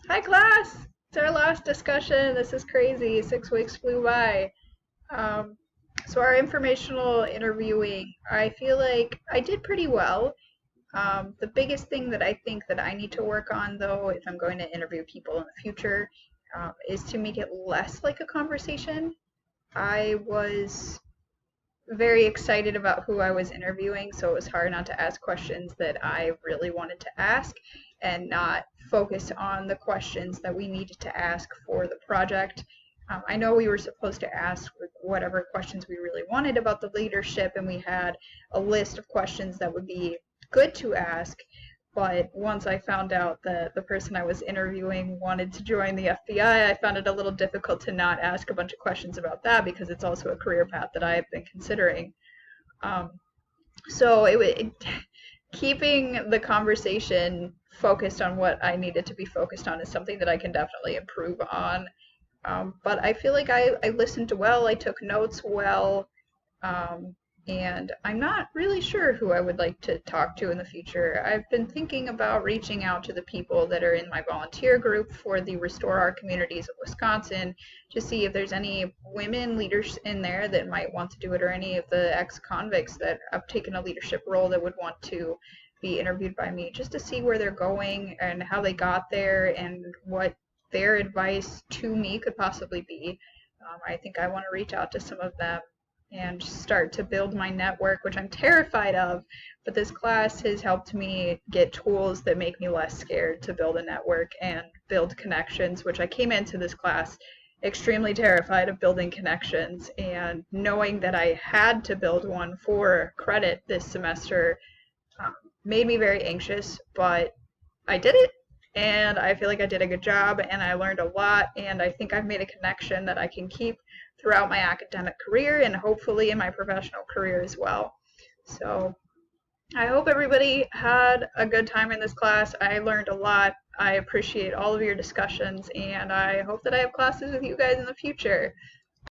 Hi, class! It's our last discussion. This is crazy. 6 weeks flew by. Um, so, our informational interviewing, I feel like I did pretty well. The biggest thing that I think that I need to work on, though, if I'm going to interview people in the future, is to make it less like a conversation. I was very excited about who I was interviewing, so it was hard not to ask questions that I really wanted to ask and not focus on the questions that we needed to ask for the project. I know we were supposed to ask whatever questions we really wanted about the leadership, and we had a list of questions that would be good to ask. But once I found out that the person I was interviewing wanted to join the FBI, I found it a little difficult to not ask a bunch of questions about that because it's also a career path that I have been considering. Um, so keeping the conversation focused on what I needed to be focused on is something that I can definitely improve on. But I feel like I listened well, I took notes well, um, and I'm not really sure who I would like to talk to in the future. I've been thinking about reaching out to the people that are in my volunteer group for the Restore Our Communities of Wisconsin to see if there's any women leaders in there that might want to do it, or any of the ex-convicts that have taken a leadership role that would want to be interviewed by me, just to see where they're going and how they got there and what their advice to me could possibly be. I think I want to reach out to some of them and start to build my network, which I'm terrified of. But this class has helped me get tools that make me less scared to build a network and build connections, which I came into this class extremely terrified of building connections. And knowing that I had to build one for credit this semester um, made me very anxious, but I did it. And I feel like I did a good job and I learned a lot. And I think I've made a connection that I can keep throughout my academic career and hopefully in my professional career as well. So I hope everybody had a good time in this class. I learned a lot. I appreciate all of your discussions and I hope that I have classes with you guys in the future.